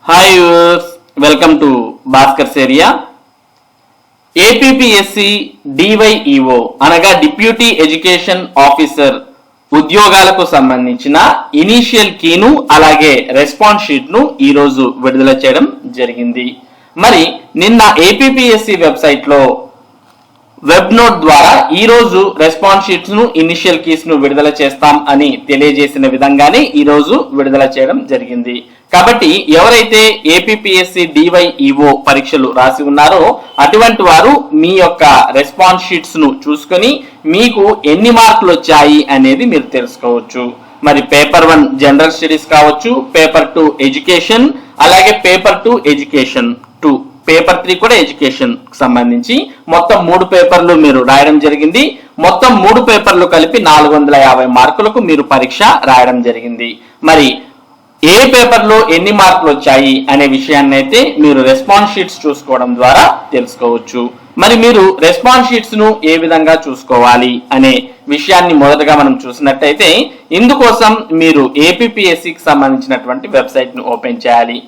Hi viewers, welcome to Bhaskar's area. APPSC DyEO అనగా deputy education officer ఉద్యోగాలకు సంబంధించిన initial కీను అలాగే రెస్పాన్స్ షీట్ ను ఈ రోజు విడుదల చేయడం జరిగింది. మరి నిన్న ఏపీపీఎస్సి వెబ్సైట్ లో వెబ్ నోట్ ద్వారా ఈ రోజు రెస్పాన్స్ షీట్స్ ను ఇనిషియల్ కీస్ ను విడుదల చేస్తాం అని తెలియజేసిన విధంగానే ఈ రోజు విడుదల చేయడం జరిగింది. కాబట్టి ఎవరైతే ఏపీపీఎస్సి డివైఈఓ పరీక్షలు రాసి ఉన్నారో అటువంటి వారు మీ యొక్క రెస్పాన్స్ షీట్స్ ను చూసుకొని మీకు ఎన్ని మార్కులు వచ్చాయి అనేది మీరు తెలుసుకోవచ్చు. మరి పేపర్ 1 జనరల్ స్టడీస్ కావచ్చు, పేపర్ 2 ఎడ్యుకేషన్, అలాగే పేపర్ 2 ఎడ్యుకేషన్ 2, పేపర్ 3 కూడా ఎడ్యుకేషన్ సంబంధించి మొత్తం 3 పేపర్లు మీరు రాయడం జరిగింది. మొత్తం 3 పేపర్లు కలిపి 450 మార్కులకు మీరు పరీక్ష రాయడం జరిగింది. మరి ఏ పేపర్ లో ఎన్ని మార్కులు వచ్చాయి అనే విషయాన్ని అయితే మీరు రెస్పాన్స్ షీట్స్ చూసుకోవడం ద్వారా తెలుసుకోవచ్చు. మరి మీరు రెస్పాన్స్ షీట్స్ ను ఏ విధంగా చూసుకోవాలి అనే విషయాన్ని మొదటగా మనం చూసినట్టయితే ఇందుకోసం మీరు ఏపీపీఎస్సికి సంబంధించినటువంటి వెబ్సైట్ ను ఓపెన్ చేయాలి.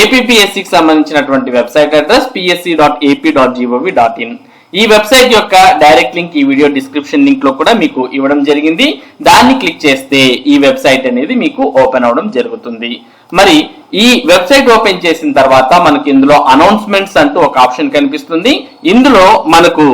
ఏపీపీఎస్సికి సంబంధించినటువంటి వెబ్సైట్ అడ్రస్ psc.ap.gov.in. ఈ వెబ్సైట్ యొక్క డైరెక్ట్ లింక్ ఈ వీడియో డిస్క్రిప్షన్ లింక్ లో కూడా మీకు ఇవ్వడం జరిగింది. దాన్ని క్లిక్ చేస్తే ఈ వెబ్సైట్ అనేది మీకు ఓపెన్ అవడం జరుగుతుంది. మరి ఈ వెబ్సైట్ ఓపెన్ చేసిన తర్వాత మనకి ఇందులో అనౌన్స్మెంట్స్ అంటూ ఒక ఆప్షన్ కనిపిస్తుంది. ఇందులో మనకు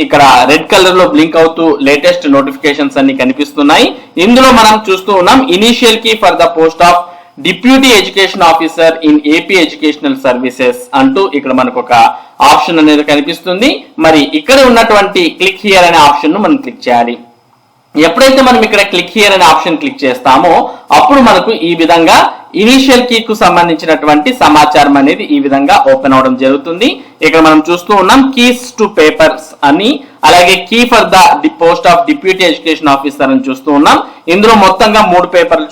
ఇక్కడ రెడ్ కలర్ లో బ్లింక్ అవుతూ లేటెస్ట్ నోటిఫికేషన్స్ అన్ని కనిపిస్తున్నాయి. ఇందులో మనం చూస్తూ ఉన్నాం initial key for the post of deputy education officer in AP educational services అంటూ ఇక్కడ మనకు ఒక ఆప్షన్ అనేది కనిపిస్తుంది. మరి ఇక్కడ ఉన్నటువంటి క్లిక్ హియర్ అనే ఆప్షన్ ను మనం క్లిక్ చేయాలి. ఎప్పుడైతే మనం ఇక్కడ క్లిక్ హియర్ అనే ఆప్షన్ క్లిక్ చేస్తామో అప్పుడు మనకు ఈ విధంగా ఇనిషియల్ కీ కు సంబంధించినటువంటి సమాచారం అనేది ఈ విధంగా ఓపెన్ అవడం జరుగుతుంది. ఇక్కడ మనం చూస్తూ ఉన్నాం కీస్ టు పేపర్స్ అని, అలాగే key for the post of deputy education officer అని చూస్తూ ఉన్నాం. ఇందులో మొత్తంగా 3 పేపర్లు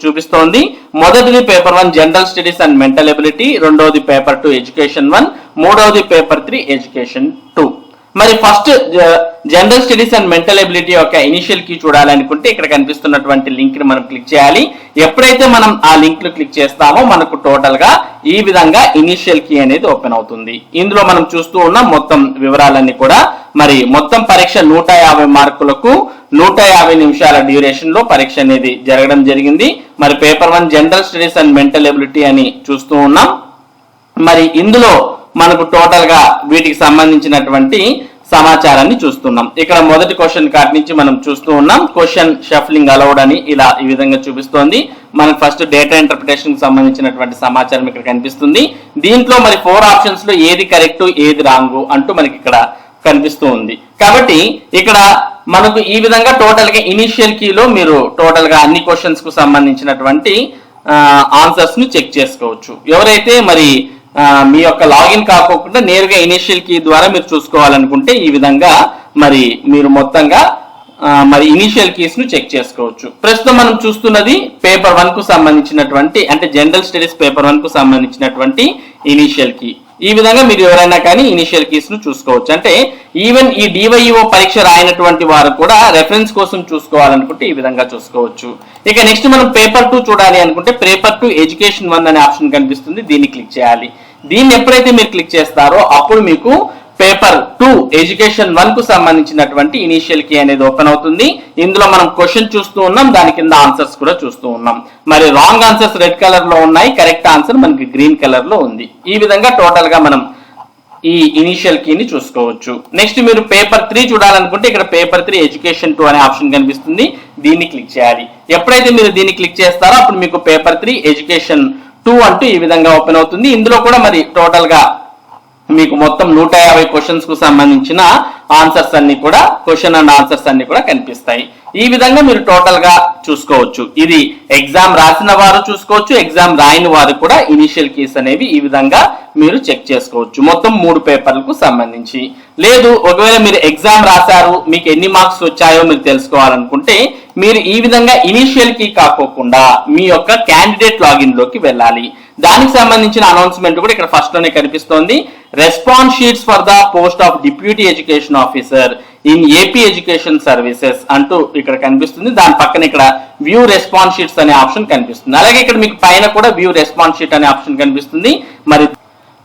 చూపిస్తోంది. మొదటిది paper 1 general studies and mental ability, రెండవది పేపర్ 2 ఎడ్యుకేషన్ 1, మూడవది పేపర్ 3 ఎడ్యుకేషన్ 2. మరి first general studies and mental ability యొక్క ఇనిషియల్ కీ చూడాలనుకుంటే ఇక్కడ కనిపిస్తున్నటువంటి లింక్ ని మనం క్లిక్ చేయాలి. ఎప్పుడైతే మనం ఆ లింక్ ను క్లిక్ చేస్తామో మనకు టోటల్ గా ఈ విధంగా ఇనిషియల్ కీ అనేది ఓపెన్ అవుతుంది. ఇందులో మనం చూస్తూ ఉన్నాం మొత్తం వివరాలన్నీ కూడా. మరి మొత్తం పరీక్ష 150 మార్కులకు 150 నిమిషాల డ్యూరేషన్ లో పరీక్ష అనేది జరగడం జరిగింది. మరి paper 1 general studies and mental ability అని చూస్తూ ఉన్నాం. మరి ఇందులో మనకు టోటల్ గా వీటికి సంబంధించినటువంటి సమాచారాన్ని చూస్తున్నాం. ఇక్కడ మొదటి క్వశ్చన్ కార్డ్ నుంచి మనం చూస్తూ ఉన్నాం క్వశ్చన్ షఫ్లింగ్ అలౌడ్ అని ఇలా ఈ విధంగా చూపిస్తోంది. మనకు ఫస్ట్ డేటా ఇంటర్ప్రిటేషన్ కి సంబంధించినటువంటి సమాచారం ఇక్కడ కనిపిస్తుంది. దీంట్లో మరి 4 ఆప్షన్స్ లో ఏది కరెక్ట్ ఏది రాంగ్ అంటూ మనకి ఇక్కడ కనిపిస్తూ ఉంది. కాబట్టి ఇక్కడ మనకు ఈ విధంగా టోటల్ గా ఇనిషియల్ కీలో మీరు టోటల్ గా అన్ని క్వశ్చన్స్ కు సంబంధించినటువంటి ఆన్సర్స్ ని చెక్ చేసుకోవచ్చు. ఎవరైతే మరి మీ యొక్క లాగిన్ కాకోకుండా నేరుగా ఇనిషియల్ కీ ద్వారా మీరు చూసుకోవాలనుకుంటే ఈ విధంగా మరి మీరు మొత్తంగా మరి ఇనిషియల్ కీస్ ను చెక్ చేసుకోవచ్చు. ప్రస్తుతం మనం చూస్తున్నది పేపర్ 1 కు సంబంధించినటువంటి అంటే జనరల్ స్టడీస్ పేపర్ 1 కు సంబంధించినటువంటి ఇనిషియల్ కీ. ఈ విధంగా మీరు ఎవరైనా కానీ ఇనిషియల్ కీస్ ను చూసుకోవచ్చు. అంటే ఈవెన్ ఈ డివైఈఓ పరీక్ష రాయనటువంటి వారు కూడా రెఫరెన్స్ కోసం చూసుకోవాలనుకుంటే ఈ విధంగా చూసుకోవచ్చు. ఇక నెక్స్ట్ మనం పేపర్ 2 చూడాలి అనుకుంటే పేపర్ 2 ఎడ్యుకేషన్ 1 అనే ఆప్షన్ కనిపిస్తుంది. దీన్ని క్లిక్ చేయాలి. దీన్ని ఎప్పుడైతే మీరు క్లిక్ చేస్తారో అప్పుడు మీకు పేపర్ 2 ఎడ్యుకేషన్ 1 కు సంబంధించినటువంటి ఇనిషియల్ కీ అనేది ఓపెన్ అవుతుంది. ఇందులో మనం క్వశ్చన్ చూస్తూ ఉన్నాం, దాని కింద ఆన్సర్స్ కూడా చూస్తూ ఉన్నాం. మరి రాంగ్ ఆన్సర్స్ రెడ్ కలర్ లో ఉన్నాయి, కరెక్ట్ ఆన్సర్ మనకి గ్రీన్ కలర్ లో ఉంది. ఈ విధంగా టోటల్ గా మనం ఈ ఇనిషియల్ కీని చూసుకోవచ్చు. నెక్స్ట్ మీరు పేపర్ 3 చూడాలనుకుంటే ఇక్కడ పేపర్ 3 ఎడ్యుకేషన్ 2 అనే ఆప్షన్ కనిపిస్తుంది. దీన్ని క్లిక్ చేయాలి. ఎప్పుడైతే మీరు దీన్ని క్లిక్ చేస్తారో అప్పుడు మీకు పేపర్ 3 ఎడ్యుకేషన్ 2 అంటూ ఈ విధంగా ఓపెన్ అవుతుంది. ఇందులో కూడా మరి టోటల్ గా మీకు మొత్తం 150 క్వశ్చన్స్ కు సంబంధించిన ఆన్సర్స్ అన్ని కూడా క్వశ్చన్ అండ్ ఆన్సర్స్ అన్ని కూడా కనిపిస్తాయి. ఈ విధంగా మీరు టోటల్ గా చూసుకోవచ్చు. ఇది ఎగ్జామ్ రాసిన వారు చూసుకోవచ్చు, ఎగ్జామ్ రాయని వారు కూడా ఇనిషియల్ కీస్ అనేవి ఈ విధంగా మీరు చెక్ చేసుకోవచ్చు మొత్తం 3 పేపర్లకు సంబంధించి. లేదు ఒకవేళ మీరు ఎగ్జామ్ రాశారు మీకు ఎన్ని మార్క్స్ వచ్చాయో మీరు తెలుసుకోవాలనుకుంటే మీరు ఈ విధంగా ఇనిషియల్ కీ కాకోకుండా మీ యొక్క క్యాండిడేట్ లాగిన్ లోకి వెళ్ళాలి. దానికి సంబంధించిన అనౌన్స్మెంట్ కూడా ఇక్కడ ఫస్ట్ లోనే కనిపిస్తోంది. Response sheets for the post of deputy education officer in AP education services అంటూ ఇక్కడ కనిపిస్తుంది. దాని పక్కన ఇక్కడ వ్యూ రెస్పాన్స్ షీట్స్ అనే ఆప్షన్ కనిపిస్తుంది. అలాగే ఇక్కడ మీకు పైన కూడా వ్యూ రెస్పాన్స్ షీట్ అనే ఆప్షన్ కనిపిస్తుంది.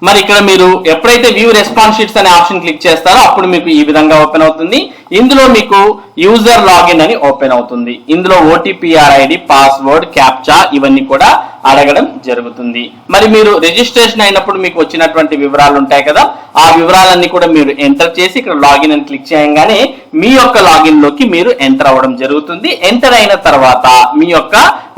మరి ఇక్కడ మీరు ఎప్పుడైతే వ్యూ రెస్పాన్స్ షీట్స్ అనే ఆప్షన్ క్లిక్ చేస్తారో అప్పుడు మీకు ఈ విధంగా ఓపెన్ అవుతుంది. ఇందులో మీకు యూజర్ లాగిన్ అని ఓపెన్ అవుతుంది. ఇందులో ఓటీపీఆర్ ఐడి, పాస్వర్డ్, క్యాప్చా ఇవన్నీ కూడా అడగడం జరుగుతుంది. మరి మీరు రిజిస్ట్రేషన్ అయినప్పుడు మీకు వచ్చినటువంటి వివరాలు ఉంటాయి కదా, ఆ వివరాలన్నీ కూడా మీరు ఎంటర్ చేసి ఇక్కడ లాగిన్ అని క్లిక్ చేయగానే మీ యొక్క లాగిన్ లోకి మీరు ఎంటర్ అవ్వడం జరుగుతుంది. ఎంటర్ అయిన తర్వాత మీ యొక్క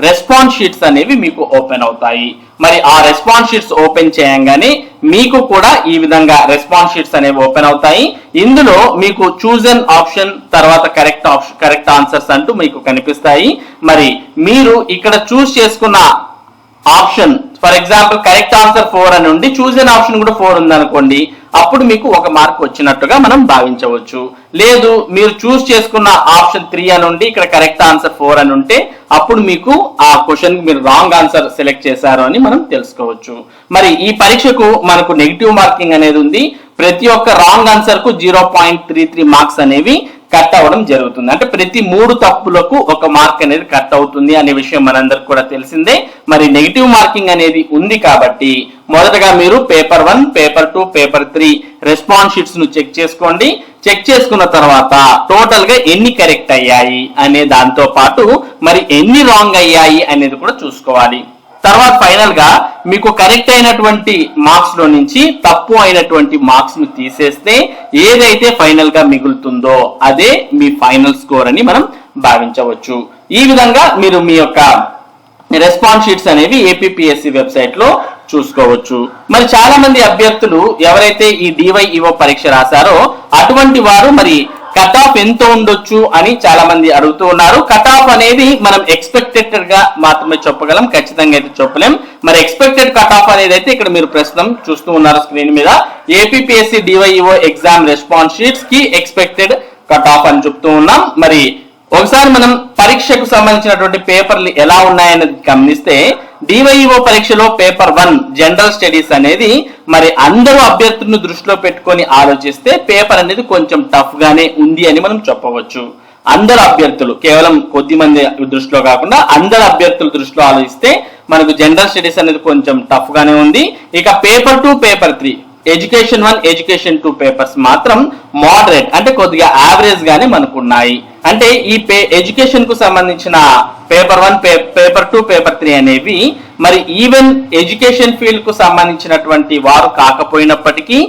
రెస్పాన్స్ షీట్స్ అనేవి మీకు ఓపెన్ అవుతాయి. మరి ఆ రెస్పాన్స్ షీట్స్ ఓపెన్ చేయగానే మీకు కూడా ఈ విధంగా రెస్పాన్స్ షీట్స్ అనేవి ఓపెన్ అవుతాయి. ఇందులో మీకు చూజన్ ఆప్షన్ తర్వాత కరెక్ట్ ఆన్సర్స్ అంటూ మీకు కనిపిస్తాయి. మరి మీరు ఇక్కడ చూస్ చేసుకున్న option for example correct answer 4 అని ఉండి చూజన్ ఆప్షన్ కూడా 4 ఉంది అనుకోండి, అప్పుడు మీకు 1 మార్క్ వచ్చినట్టుగా మనం భావించవచ్చు. లేదు మీరు చూస్ చేసుకున్న ఆప్షన్ 3 అని ఉండి ఇక్కడ కరెక్ట్ ఆన్సర్ 4 అని ఉంటే అప్పుడు మీకు ఆ క్వశ్చన్ మీరు రాంగ్ ఆన్సర్ సెలెక్ట్ చేశారు అని మనం తెలుసుకోవచ్చు. మరి ఈ పరీక్షకు మనకు నెగిటివ్ మార్కింగ్ అనేది ఉంది. ప్రతి ఒక్క రాంగ్ ఆన్సర్ కు 0.33 మార్క్స్ అనేవి కట్ అవ్వడం జరుగుతుంది. అంటే ప్రతి 3 తప్పులకు 1 మార్క్ అనేది కట్ అవుతుంది అనే విషయం మనందరికి కూడా తెలిసిందే. మరి నెగిటివ్ మార్కింగ్ అనేది ఉంది కాబట్టి మొదటగా మీరు paper 1, paper 2, paper 3 response sheets ను చెక్ చేసుకోండి. చెక్ చేసుకున్న తర్వాత టోటల్ గా ఎన్ని కరెక్ట్ అయ్యాయి అనే దాంతో పాటు మరి ఎన్ని రాంగ్ అయ్యాయి అనేది కూడా చూసుకోవాలి. తర్వాత ఫైనల్ గా మీకు కరెక్ట్ అయినటువంటి మార్క్స్ లో నుంచి తప్పు అయినటువంటి మార్క్స్ ను తీసేస్తే ఏదైతే ఫైనల్ గా మిగులుతుందో అదే మీ ఫైనల్ స్కోర్ అని మనం భావించవచ్చు. ఈ విధంగా మీరు మీ యొక్క రెస్పాన్స్ షీట్స్ అనేవి ఏపీపీఎస్సీ వెబ్సైట్ లో చూసుకోవచ్చు. మరి చాలా మంది అభ్యర్థులు ఎవరైతే ఈ డివైఈఓ పరీక్ష రాశారో అటువంటి వారు మరి కట్ ఆఫ్ ఎంత ఉండొచ్చు అని చాలా మంది అడుగుతూ ఉన్నారు. కట్ ఆఫ్ అనేది మనం ఎక్స్పెక్టెడ్ గా మాత్రమే చెప్పగలం, ఖచ్చితంగా అయితే చెప్పలేం. మరి ఎక్స్పెక్టెడ్ కట్ ఆఫ్ అనేది అయితే ఇక్కడ మీరు ప్రస్తుతం చూస్తూ ఉన్నారు స్క్రీన్ మీద. APPSC DyEO exam response sheets కి ఎక్స్పెక్టెడ్ కట్ ఆఫ్ అని చెప్తూ ఉన్నాం. మరి ఒకసారి మనం పరీక్షకు సంబంధించినటువంటి పేపర్లు ఎలా ఉన్నాయనేది గమనిస్తే డివైఈఓ పరీక్షలో పేపర్ 1 జనరల్ స్టడీస్ అనేది మరి అందరూ అభ్యర్థులను దృష్టిలో పెట్టుకొని ఆలోచిస్తే పేపర్ అనేది కొంచెం టఫ్ గానే ఉంది అని మనం చెప్పవచ్చు. అందరు అభ్యర్థులు కేవలం కొద్ది మంది దృష్టిలో కాకుండా అందరు అభ్యర్థుల దృష్టిలో ఆలోచిస్తే మనకు జనరల్ స్టడీస్ అనేది కొంచెం టఫ్ గానే ఉంది. ఇక paper 2, paper 3 education 1, education 2 papers మాత్రం మోడరేట్ అంటే కొద్దిగా యావరేజ్ గానే మనకు ఉన్నాయి. అంటే ఈ ఎడ్యుకేషన్ కు సంబంధించిన పేపర్ 1, పేపర్ 2, పేపర్ 3 అనేవి మరి ఈవెన్ ఎడ్యుకేషన్ ఫీల్డ్ కు సంబంధించినటువంటి వారు కాకపోయినప్పటికీ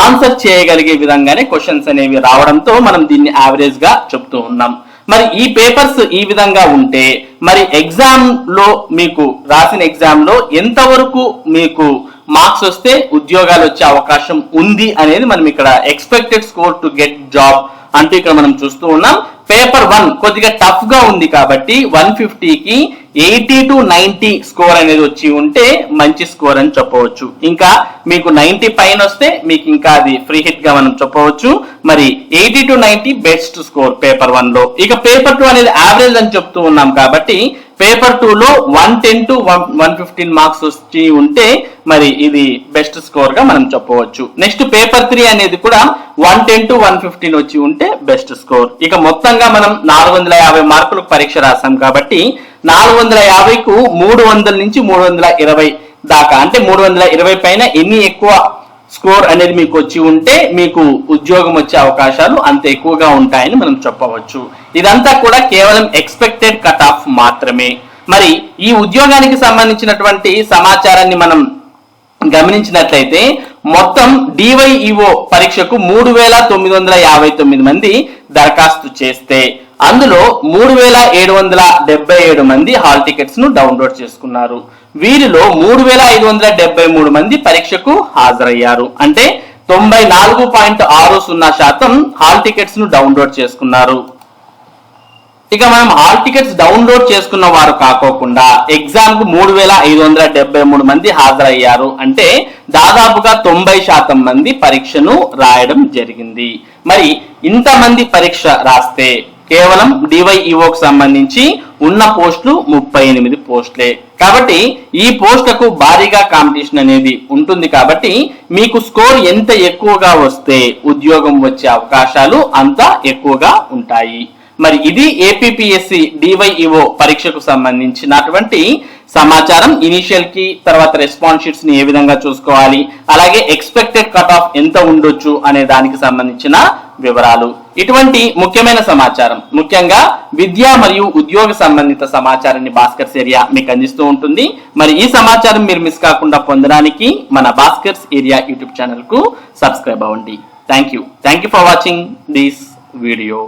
ఆన్సర్ చేయగలిగే విధంగానే క్వశ్చన్స్ అనేవి రావడంతో మనం దీన్ని యావరేజ్ గా చెప్తూ ఉన్నాం. మరి ఈ పేపర్స్ ఈ విధంగా ఉంటే మరి ఎగ్జామ్ లో మీకు రాసిన ఎగ్జామ్ లో ఎంతవరకు మీకు మార్క్స్ వస్తే ఉద్యోగాలు వచ్చే అవకాశం ఉంది అనేది మనం ఇక్కడ expected score to get job అంటూ ఇక్కడ మనం చూస్తూ ఉన్నాం. పేపర్ 1 కొద్దిగా టఫ్ గా ఉంది కాబట్టి 150కి 80 to 90 స్కోర్ అనేది వచ్చి ఉంటే మంచి స్కోర్ అని చెప్పవచ్చు. ఇంకా మీకు 90 పైన వస్తే మీకు ఇంకా అది ఫ్రీ హిట్ గా మనం చెప్పవచ్చు. మరి 80 to 90 బెస్ట్ స్కోర్ పేపర్ 1 లో. ఇక పేపర్ 2 అనేది యావరేజ్ అని చెప్తూ ఉన్నాం కాబట్టి పేపర్ 2 లో 110 to 115 మార్క్స్ వచ్చి ఉంటే మరి ఇది బెస్ట్ స్కోర్ గా మనం చెప్పవచ్చు. నెక్స్ట్ పేపర్ 3 అనేది కూడా 110 to 115 వచ్చి ఉంటే బెస్ట్ స్కోర్. ఇక మొత్తంగా మనం 450 మార్కులకు పరీక్ష రాసాం కాబట్టి 450కు 300 నుంచి 320 దాకా అంటే 320 పైన ఎన్ని ఎక్కువ స్కోర్ అనేది మీకు వచ్చి ఉంటే మీకు ఉద్యోగం వచ్చే అవకాశాలు అంత ఎక్కువగా ఉంటాయని మనం చెప్పవచ్చు. ఇదంతా కూడా కేవలం ఎక్స్పెక్టెడ్ కట్ ఆఫ్ మాత్రమే. మరి ఈ ఉద్యోగానికి సంబంధించినటువంటి సమాచారాన్ని మనం గమనించినట్లయితే మొత్తం డివైఈఓ పరీక్షకు 3959 మంది దరఖాస్తు చేస్తే అందులో 3777 మంది హాల్ టికెట్స్ ను డౌన్లోడ్ చేసుకున్నారు. వీరిలో 3573 మంది పరీక్షకు హాజరయ్యారు. అంటే 94.60% హాల్ టికెట్స్ ను డౌన్లోడ్ చేసుకున్నారు. ఇక మనం హాల్ టికెట్స్ డౌన్లోడ్ చేసుకున్న వారు కాకోకుండా ఎగ్జామ్ కు 3573 మంది హాజరయ్యారు. అంటే దాదాపుగా 90% మంది పరీక్షను రాయడం జరిగింది. మరి ఇంతమంది పరీక్ష రాస్తే కేవలం డివైఈఓకి సంబంధించి ఉన్న పోస్టులు 38 పోస్టులే. కాబట్టి ఈ పోస్టులకు భారీగా కాంపిటీషన్ అనేది ఉంటుంది. కాబట్టి మీకు స్కోర్ ఎంత ఎక్కువగా వస్తే ఉద్యోగం వచ్చే అవకాశాలు అంత ఎక్కువగా ఉంటాయి. మరి ఇది ఏపీపీఎస్సి డివైఈఓ పరీక్షకు సంబంధించినటువంటి సమాచారం. ఇనిషియల్ కి తర్వాత రెస్పాన్స్ షీట్స్ ని ఏ విధంగా చూసుకోవాలి, అలాగే ఎక్స్పెక్టెడ్ కట్ ఆఫ్ ఎంత ఉండొచ్చు అనే దానికి సంబంధించిన వివరాలు, ఇటువంటి ముఖ్యమైన సమాచారం, ముఖ్యంగా విద్య మరియు ఉద్యోగ సంబంధిత సమాచారాన్ని భాస్కర్స్ ఏరియా మీకు అందిస్తూ ఉంటుంది. మరి ఈ సమాచారం మీరు మిస్ కాకుండా పొందడానికి మన భాస్కర్స్ ఏరియా యూట్యూబ్ ఛానల్ కు సబ్స్క్రైబ్ అవ్వండి. Thank you for watching this video.